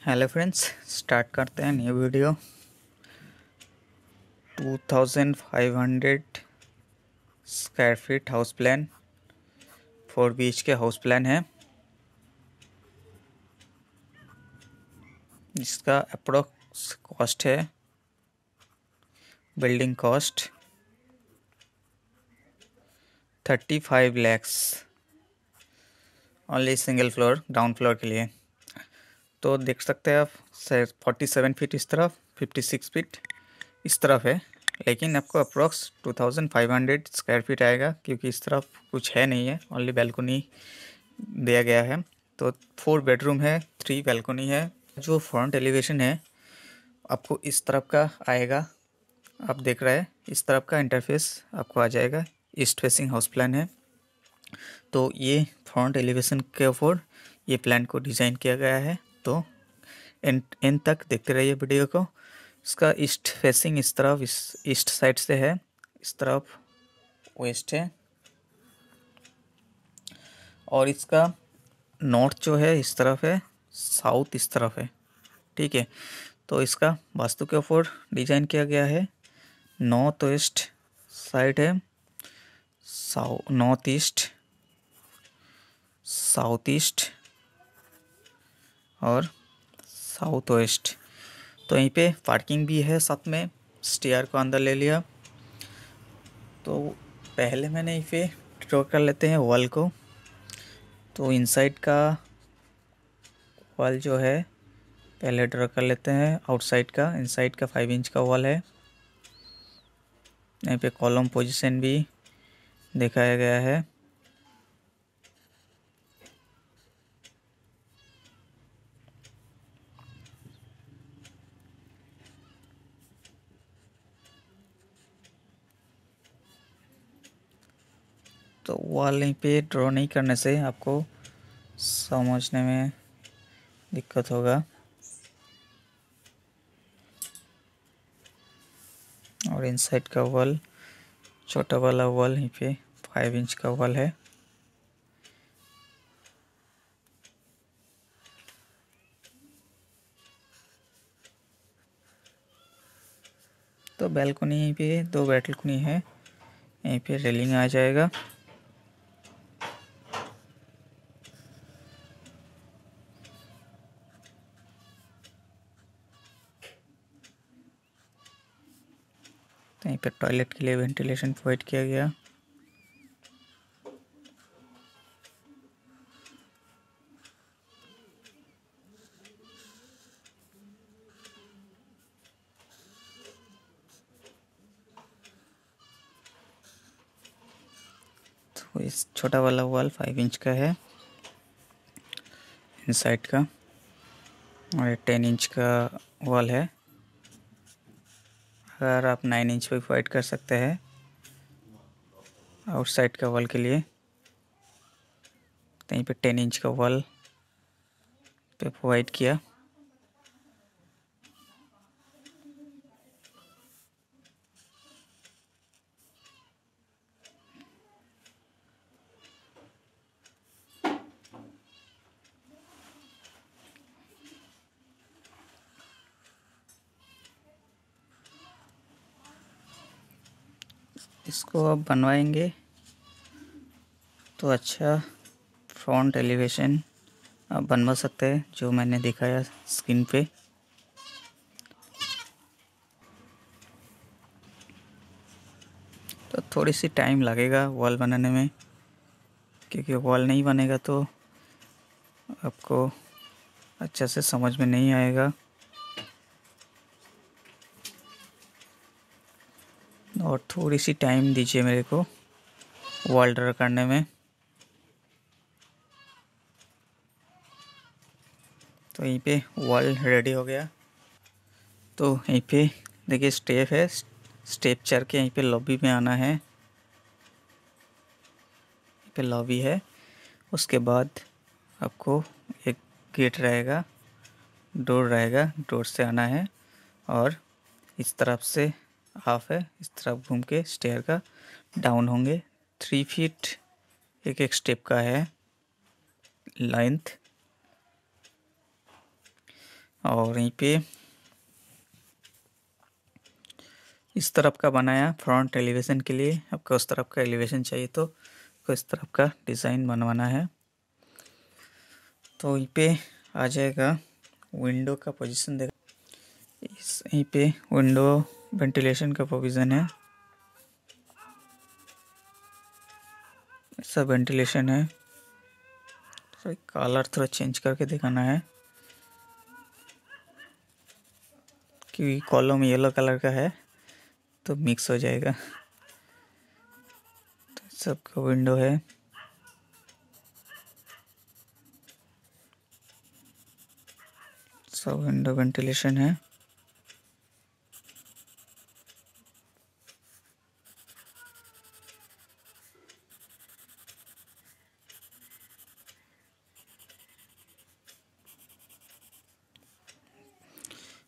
Hello friends, start करते हैं new video. 2500 square feet house plan 4 BHK house plan है। जिसका अप्रोक्स कॉस्ट है, building cost 35 lakhs only single floor ground floor के लिए। तो देख सकते हैं आप 47 फीट इस तरफ, 56 फीट इस तरफ है, लेकिन आपको अप्रोक्स 2500 स्क्वायर फीट आएगा क्योंकि इस तरफ कुछ है नहीं है, ओनली बैल्कनी दिया गया है। तो 4 बेडरूम है, 3 बैल्कनी है। जो फ्रंट एलिवेशन है आपको इस तरफ का आएगा, आप देख रहे हैं इस तरफ का इंटरफेस आपको आ जाएगा। ईस्ट फेसिंग हाउस प्लान है, तो ये फ्रंट एलिवेशन के ऊपर ये प्लान को डिज़ाइन किया गया है। तो एंड तक देखते रहिए वीडियो को। इसका ईस्ट फेसिंग इस तरफ, इस ईस्ट साइड से है, इस तरफ वेस्ट है, और इसका नॉर्थ जो है इस तरफ है, साउथ इस तरफ है। ठीक है, तो इसका वास्तु के ऊपर डिजाइन किया गया है। नॉर्थ वेस्ट साइड है, नॉर्थ ईस्ट, साउथ ईस्ट और साउथ वेस्ट। तो यहीं पे पार्किंग भी है, साथ में स्टेयर को अंदर ले लिया। तो पहले मैंने यहीं पे ड्रॉ कर लेते हैं वॉल को। तो इनसाइड का वॉल जो है पहले ड्रॉ कर लेते हैं, आउटसाइड का। इनसाइड का 5 इंच का वॉल है। यहाँ पे कॉलम पोजीशन भी दिखाया गया है। तो वॉल यहीं पे ड्रॉ नहीं करने से आपको समझने में दिक्कत होगा। और इनसाइड का वॉल, छोटा वाला वॉल यहीं पे 5 इंच का वॉल है। तो बैल्कनी यहीं पे 2 बैल्कनी है, यहीं पे रेलिंग आ जाएगा। तो यहीं पे टॉयलेट के लिए वेंटिलेशन प्रोवाइड किया गया। तो इस छोटा वाला वॉल 5 इंच का है इनसाइड का, और 10 इंच का वॉल है। अगर आप 9 इंच पे प्रोवाइड कर सकते हैं आउटसाइड का वॉल के लिए। तो यहीं पे 10 इंच का वॉल पे प्रोवाइड किया। इसको आप बनवाएंगे तो अच्छा फ्रंट एलिवेशन आप बनवा सकते हैं, जो मैंने दिखाया स्क्रीन पे। तो थोड़ी सी टाइम लगेगा वॉल बनाने में, क्योंकि वॉल नहीं बनेगा तो आपको अच्छा से समझ में नहीं आएगा। और थोड़ी सी टाइम दीजिए मेरे को वॉल ड्रा करने में। तो यहीं पे वॉल रेडी हो गया। तो यहीं पे देखिए स्टेप है, स्टेप चढ़ के यहीं पे लॉबी में आना है। यहीं पे लॉबी है, उसके बाद आपको एक गेट रहेगा, डोर रहेगा, डोर से आना है। और इस तरफ से हाफ है, इस तरफ घूम के स्टेयर का डाउन होंगे। 3 फीट एक एक स्टेप का है लेंथ। और यहीं पे इस तरफ का बनाया फ्रंट एलिवेशन के लिए। आपको उस तरफ का एलिवेशन चाहिए तो इस तरफ का डिज़ाइन बनवाना है। तो यहीं पे आ जाएगा विंडो का पोजीशन। देख यहीं पे विंडो वेंटिलेशन का प्रोविज़न है, सब वेंटिलेशन है। तो कलर थोड़ा चेंज करके दिखाना है क्योंकि कॉलम येलो कलर का है तो मिक्स हो जाएगा। तो सबका विंडो है, सब विंडो वेंटिलेशन है।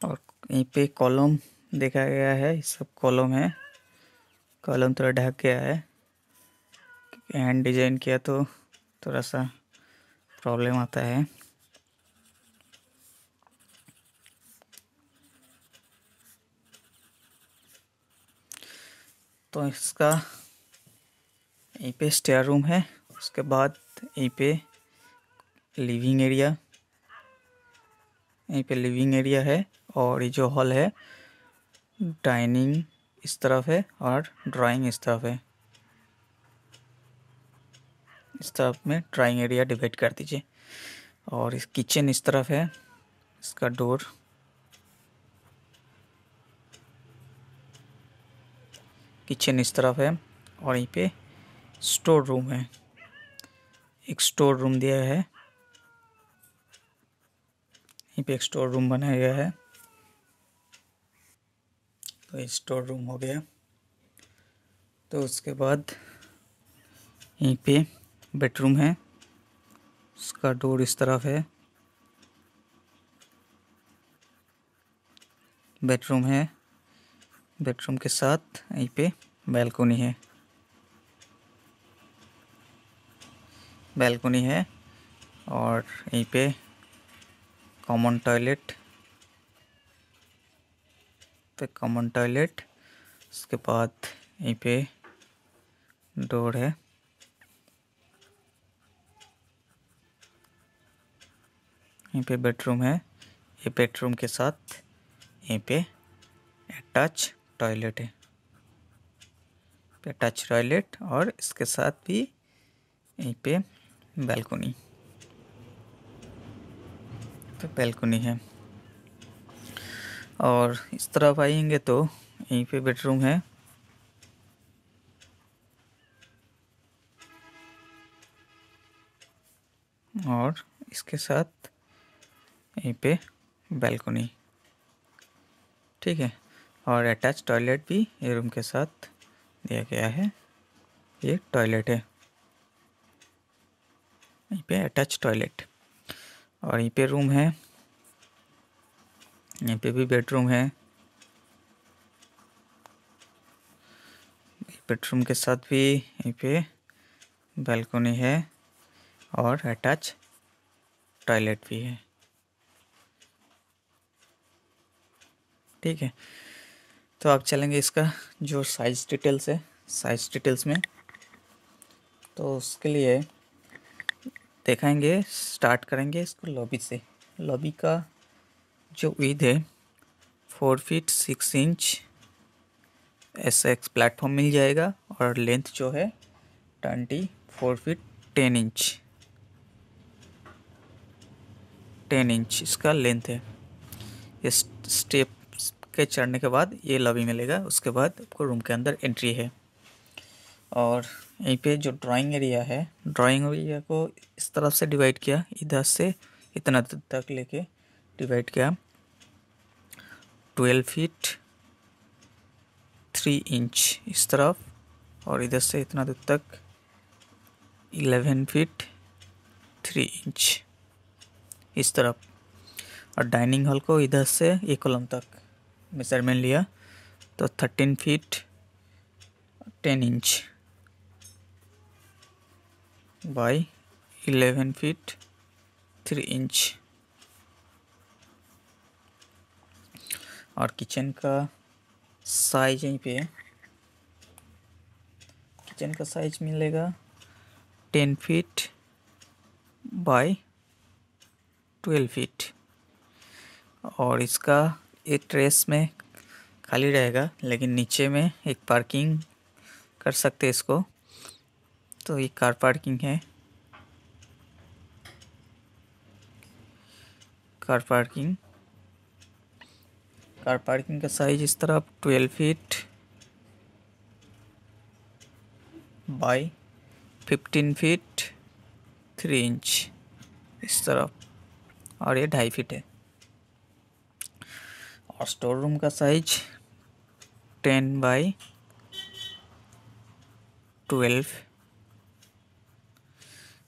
और यहीं पे कॉलम देखा गया है, ये सब कॉलम है। कॉलम थोड़ा ढक गया है, हैंड डिजाइन किया तो थोड़ा सा प्रॉब्लम आता है। तो इसका यहीं पे स्टेयर रूम है, उसके बाद यहीं पे लिविंग एरिया, यहीं पे लिविंग एरिया है। और ये जो हॉल है डाइनिंग इस तरफ है और ड्राइंग इस तरफ है। इस तरफ में ड्राइंग एरिया डिवाइड कर दीजिए। और इस किचन इस तरफ है, इसका डोर किचन इस तरफ है। और यहीं पे स्टोर रूम है, एक स्टोर रूम दिया है, यहीं पे एक स्टोर रूम बनाया गया है। तो ये स्टोर रूम हो गया। तो उसके बाद यहीं पे बेडरूम है, उसका डोर इस तरफ है। बेडरूम है, बेडरूम के साथ यहीं पे बैल्कोनी है, बैल्कोनी है। और यहीं पे कॉमन टॉयलेट, कॉमन टॉयलेट। उसके बाद यहीं पे डोर है, यहीं पे बेडरूम है। ये बेडरूम के साथ यहीं पे अटैच टॉयलेट है, अटैच टॉयलेट। और इसके साथ भी यहीं पे बैल्कोनी, तो बैल्कोनी है। और इस तरफ आएंगे तो यहीं पे बेडरूम है, और इसके साथ यहीं पे बैल्कोनी, ठीक है। और अटैच टॉयलेट भी ये रूम के साथ दिया गया है, ये टॉयलेट है, यहीं पे अटैच टॉयलेट। और यहीं पे रूम है, यहीं पे भी बेडरूम है, बेडरूम के साथ भी यहीं पे बैल्कोनी है और अटैच टॉयलेट भी है, ठीक है। तो आप चलेंगे इसका जो साइज डिटेल्स है, साइज डिटेल्स में। तो उसके लिए देखेंगे, स्टार्ट करेंगे इसको लॉबी से। लॉबी का जो विड्थ है 4 फीट 6 इंच SX प्लेटफॉर्म मिल जाएगा। और लेंथ जो है 24 फीट 10 इंच, 10 इंच इसका लेंथ है। ये स्टेप के चढ़ने के बाद ये लॉबी मिलेगा, उसके बाद आपको रूम के अंदर एंट्री है। और यहीं पे जो ड्राइंग एरिया है, ड्राइंग एरिया को इस तरफ से डिवाइड किया, इधर से इतना दूर तक लेके डिवाइड किया। 12 फीट 3 इंच इस तरफ, और इधर से इतना दूर तक 11 फीट 3 इंच इस तरफ। और डाइनिंग हॉल को इधर से एक कॉलम तक मेजरमेंट लिया तो 13 feet 10 inch by 11 feet 3 inch. और किचन का साइज यहीं पे है। किचन का साइज मिलेगा 10 फीट बाय 12 फीट। और इसका एक ट्रेस में खाली रहेगा, लेकिन नीचे में एक पार्किंग कर सकते हैं इसको। तो ये कार पार्किंग है। कार पार्किंग का साइज इस तरफ 12 फीट बाय 15 फीट 3 इंच इस तरफ, और ये 2.5 फीट है। और स्टोर रूम का साइज 10 बाय 12।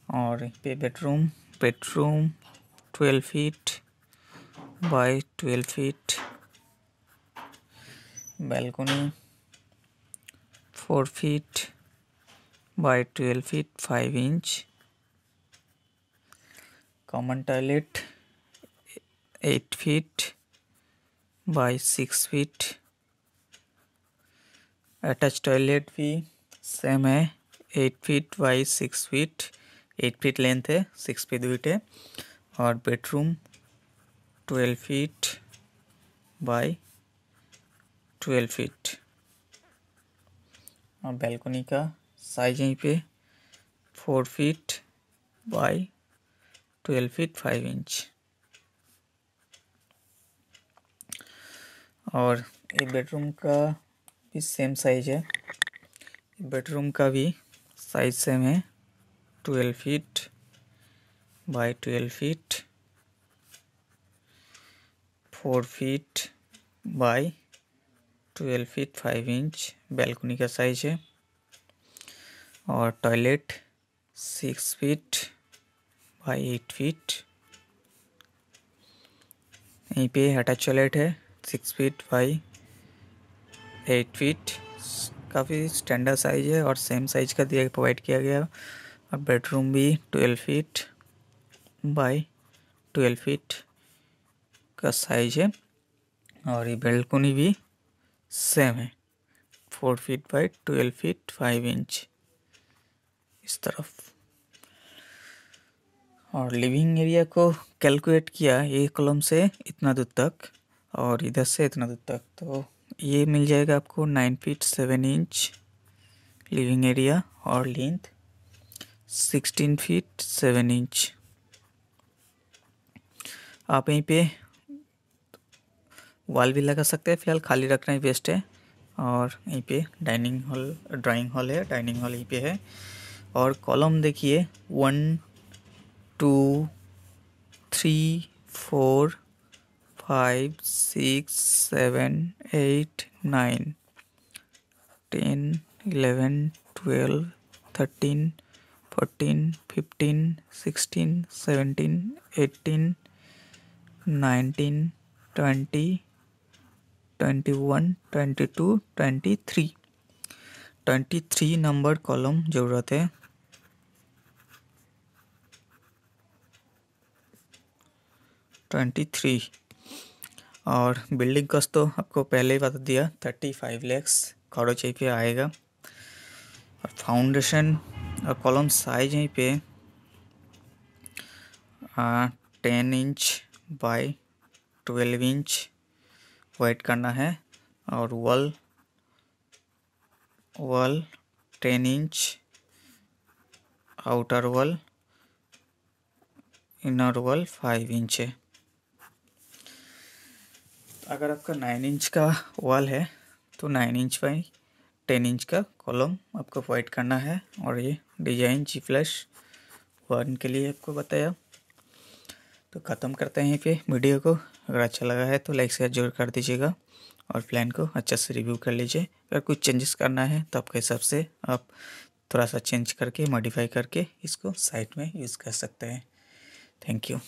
और पे bedroom 12 feet by 12 feet. Balcony 4 feet by 12 feet 5 inch. Common toilet 8 feet by 6 feet. Attach toilet भी सेम है, 8 feet by 6 feet. 8 feet length है, 6 फीट विड्थ है। और बेडरूम 12 फीट बाय 12 फीट। और balcony का size यहीं पे 4 फीट बाय 12 फीट 5 इंच। और ये बेडरूम का भी सेम साइज है। बेडरूम का भी साइज सेम है, 12 feet by 12 feet, 4 feet by 12 feet 5 inch balcony का साइज है। और टॉयलेट 6 फीट बाय 8 फीट। यहीं पे अटैच टॉयलेट है, 6 फीट बाय 8 फीट। काफ़ी स्टैंडर्ड साइज है और सेम साइज का दिया प्रोवाइड किया गया। और बेडरूम भी 12 फीट बाय 12 फीट का साइज है। और ये बैल्कनी भी सेम है, 4 फीट बाय 12 फीट 5 इंच इस तरफ। और लिविंग एरिया को कैलकुलेट किया एक कॉलम से इतना दूर तक और इधर से इतना दूर तक, तो ये मिल जाएगा आपको 9 फीट 7 इंच लिविंग एरिया और लेंथ 16 फीट 7 इंच। आप यहीं पे वॉल भी लगा सकते हैं, फिलहाल खाली रखना ही बेस्ट है। और यहीं पे ड्राइंग हॉल है, डाइनिंग हॉल यहीं पे है। और कॉलम देखिए 1 2 3 4 5 6 7 8 9 10 11 12 13 14 15 16 17 18 19 20 21 22 23 नंबर कॉलम ज़रूरत है। और बिल्डिंग कॉस्ट तो आपको पहले ही बता दिया, 35 लैक्स खर्च यहीं पे आएगा। और फाउंडेशन और कॉलम साइज यहीं पे 10 इंच बाय 12 इंच वाइट करना है। और wall 10 inch, outer wall, inner wall 5 inch है। अगर आपका 9 इंच का वॉल है तो 9 इंच बाई 10 इंच का कॉलम आपको प्रोवाइड करना है। और ये डिजाइन G+1 के लिए आपको बताया। तो ख़त्म करते हैं यहीं पे वीडियो को। अगर अच्छा लगा है तो लाइक शेयर जरूर कर दीजिएगा और प्लान को अच्छा से रिव्यू कर लीजिए। अगर कुछ चेंजेस करना है तो आपके हिसाब से आप थोड़ा सा चेंज करके मॉडिफाई करके इसको साइट में यूज़ कर सकते हैं। Thank you.